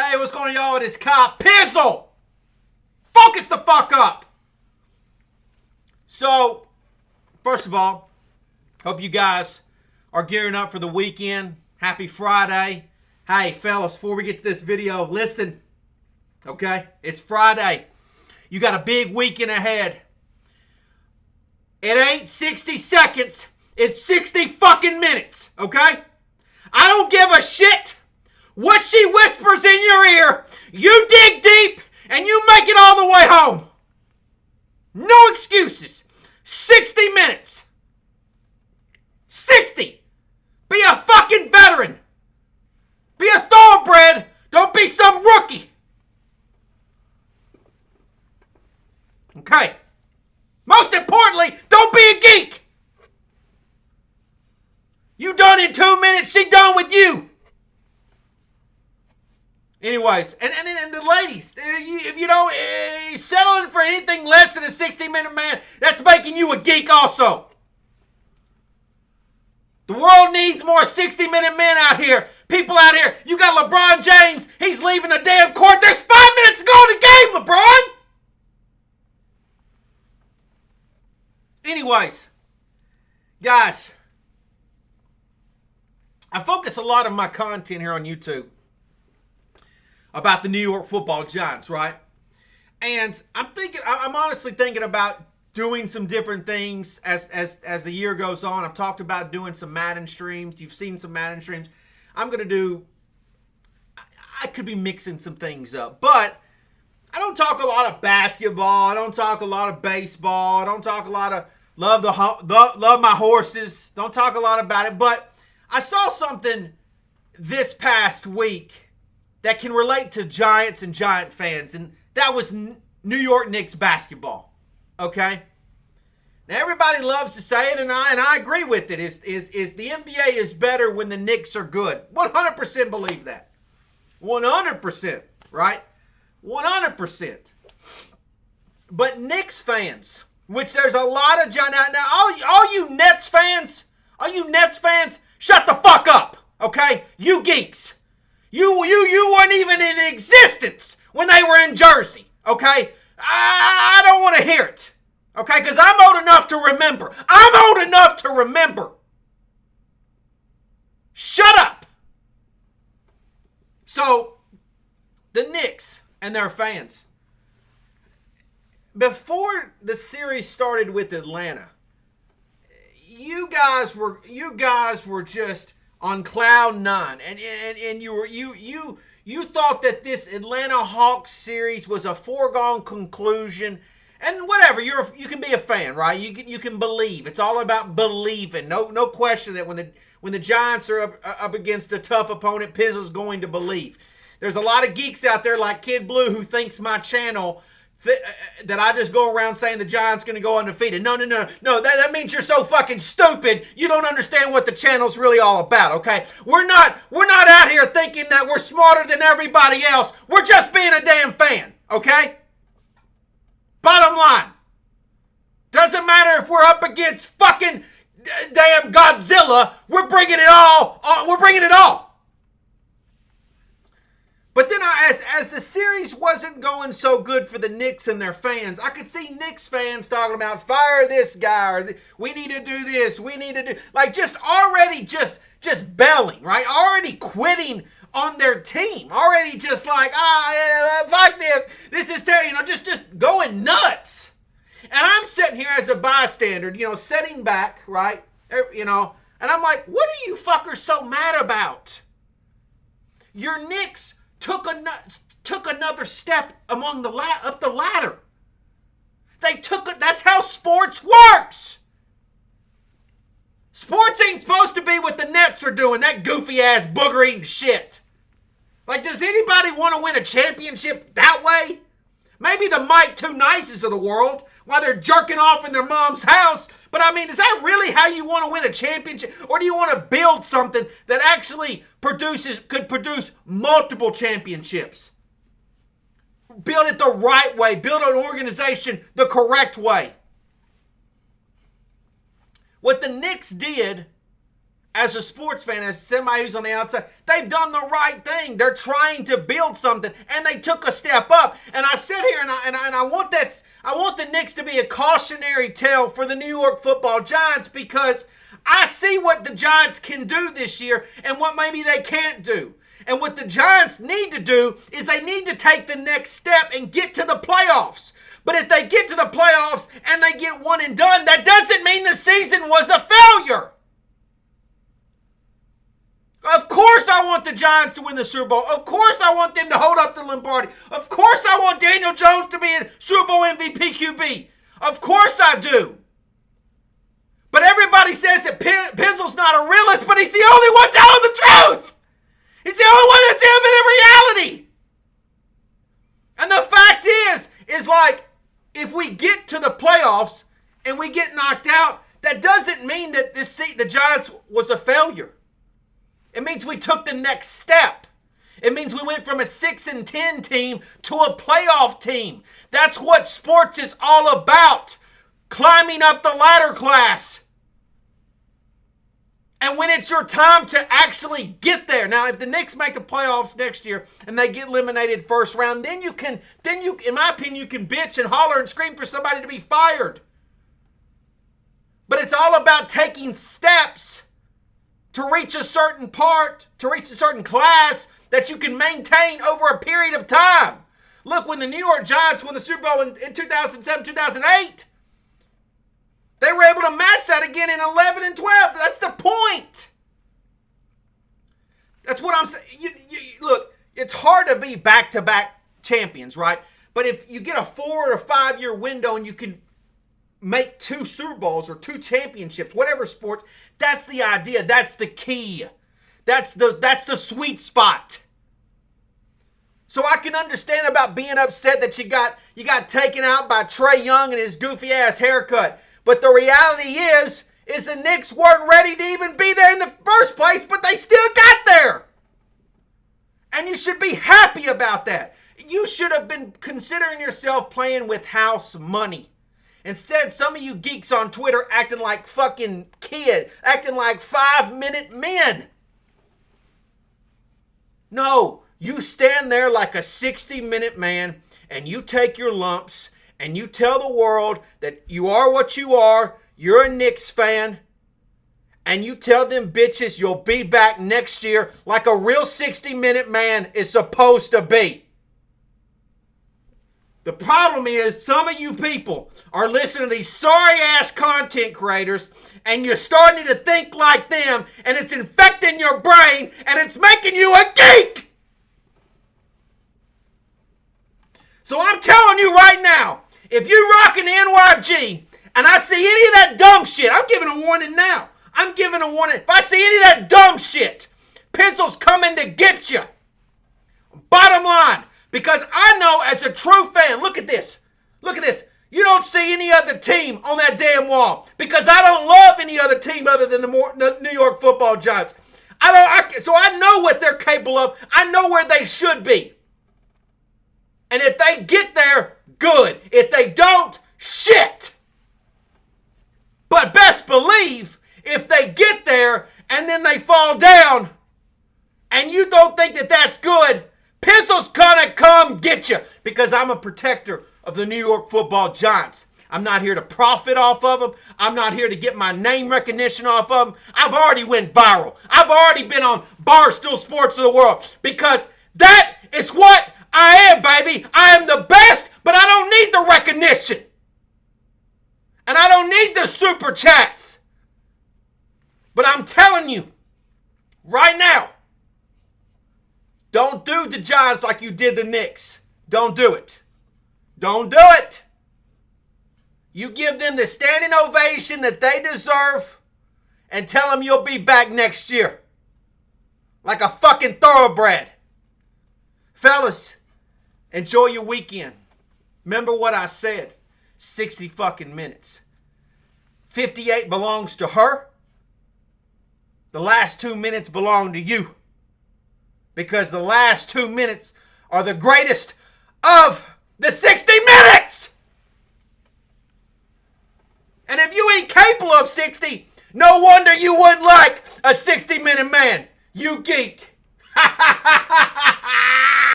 Hey, what's going on, y'all? It is Kyle Pizzle. Focus the fuck up. So, first of all, hope you guys are gearing up for the weekend. Happy Friday. Hey, fellas, before we get to this video, listen. Okay? It's Friday. You got a big weekend ahead. It ain't 60 seconds. It's 60 fucking minutes. Okay? I don't give a shit what she whispers in your ear. You dig deep and you make it all the way home. No excuses. 60 minutes. 60. Be a fucking veteran. Be a thoroughbred. Don't be some rookie. Okay. Most importantly, don't be a geek. You done in 2 minutes, she done with you. Anyways, and the ladies, if you don't settling for anything less than a 60-minute man, that's making you a geek also. The world needs more 60-minute men out here. People out here. You got LeBron James. He's leaving the damn court. There's 5 minutes to go in the game, LeBron. Anyways, guys, I focus a lot of my content here on YouTube about the New York Football Giants, right? And I'm honestly thinking about doing some different things as the year goes on. I've talked about doing some Madden streams. You've seen some Madden streams. I could be mixing some things up, but I don't talk a lot of basketball. I don't talk a lot of baseball. I don't talk a lot of love my horses. Don't talk a lot about it, but I saw something this past week that can relate to Giants and Giant fans, and that was New York Knicks basketball. Okay? Now everybody loves to say it, and I agree with it. Is the NBA is better when the Knicks are good. 100% believe that. 100%, right? 100%. But Knicks fans, which there's a lot of Giants now, all you Nets fans, shut the fuck up. Okay? You geeks. You weren't even in existence when they were in Jersey, okay? I don't want to hear it, okay? Because I'm old enough to remember. Shut up. So, the Knicks and their fans, before the series started with Atlanta, you guys were just on cloud nine, and you thought that this Atlanta Hawks series was a foregone conclusion, and whatever, you can be a fan, right? You can believe. It's all about believing. No question that when the Giants are up against a tough opponent, Pizzle's going to believe. There's a lot of geeks out there like Kid Blue who thinks my channel that I just go around saying the Giants going to go undefeated. No. That means you're so fucking stupid. You don't understand what the channel's really all about, okay? We're not out here thinking that we're smarter than everybody else. We're just being a damn fan, okay? Bottom line. Doesn't matter if we're up against fucking damn Godzilla. We're bringing it all. But then as the series wasn't going so good for the Knicks and their fans, I could see Knicks fans talking about fire this guy, or we need to do this, we need to do, like just belling, right? Already quitting on their team. Already just like, fuck this. This is terrible, just going nuts. And I'm sitting here as a bystander, sitting back, right? And I'm like, what are you fuckers so mad about? Your Knicks took another step up the ladder. That's how sports works. Sports ain't supposed to be what the Nets are doing, that goofy ass booger eating shit. Like, does anybody want to win a championship that way? Maybe the Mike Too Nices of the world while they're jerking off in their mom's house. But I mean, is that really how you want to win a championship? Or do you want to build something that actually could produce multiple championships? Build it the right way. Build an organization the correct way. What the Knicks did as a sports fan, as somebody who's on the outside, they've done the right thing. They're trying to build something, and they took a step up. And I sit here and I want the Knicks to be a cautionary tale for the New York Football Giants, because I see what the Giants can do this year and what maybe they can't do. And what the Giants need to do is they need to take the next step and get to the playoffs. But if they get to the playoffs and they get one and done, that doesn't mean the season was a failure. Of course I want the Giants to win the Super Bowl. Of course I want them to hold up the Lombardi. Of course I want Daniel Jones to be a Super Bowl MVP QB. Of course I do. But everybody says that Pizzle's not a realist, but he's the only one telling the truth. He's the only one that's living in reality. And the fact is like, if we get to the playoffs and we get knocked out, that doesn't mean that the Giants was a failure. It means we took the next step. It means we went from a 6-10 team to a playoff team. That's what sports is all about. Climbing up the ladder class. And when it's your time to actually get there. Now, if the Knicks make the playoffs next year and they get eliminated first round, then you, in my opinion, you can bitch and holler and scream for somebody to be fired. But it's all about taking steps to reach a certain part, to reach a certain class that you can maintain over a period of time. Look, when the New York Giants won the Super Bowl in 2007, 2008, they were able to match that again in 11 and 12. That's the point. That's what I'm saying. Look, it's hard to be back-to-back champions, right? But if you get a 4 or 5 year window and you can make 2 Super Bowls or 2 championships, whatever sports, that's the idea. That's the key. That's the sweet spot. So I can understand about being upset that you got taken out by Trae Young and his goofy ass haircut. But the reality is the Knicks weren't ready to even be there in the first place, but they still got there. And you should be happy about that. You should have been considering yourself playing with house money. Instead, some of you geeks on Twitter acting like fucking kid, acting like 5-minute men. No, you stand there like a 60-minute man and you take your lumps and you tell the world that you are what you are, you're a Knicks fan, and you tell them bitches you'll be back next year like a real 60-minute man is supposed to be. The problem is some of you people are listening to these sorry-ass content creators and you're starting to think like them and it's infecting your brain and it's making you a geek. So I'm telling you right now, if you rocking the NYG and I see any of that dumb shit, I'm giving a warning now. I'm giving a warning. If I see any of that dumb shit, Pencil's coming to get you. Bottom line. Because I know as a true fan, look at this. Look at this. You don't see any other team on that damn wall. Because I don't love any other team other than the New York Football Giants. So I know what they're capable of. I know where they should be. And if they get there, good. If they don't, shit. But best believe, if they get there and then they fall down and you don't think that that's good, Pencil's gonna come get you because I'm a protector of the New York Football Giants. I'm not here to profit off of them. I'm not here to get my name recognition off of them. I've already went viral. I've already been on Barstool Sports of the World because that is what I am, baby. I am the best, but I don't need the recognition. And I don't need the super chats. But I'm telling you, right now, don't do the Giants like you did the Knicks. Don't do it. Don't do it. You give them the standing ovation that they deserve and tell them you'll be back next year. Like a fucking thoroughbred. Fellas, enjoy your weekend. Remember what I said. 60 fucking minutes. 58 belongs to her. The last 2 minutes belong to you. Because the last 2 minutes are the greatest of the 60 minutes. And if you ain't capable of 60, No wonder you wouldn't like a 60-minute man. You geek.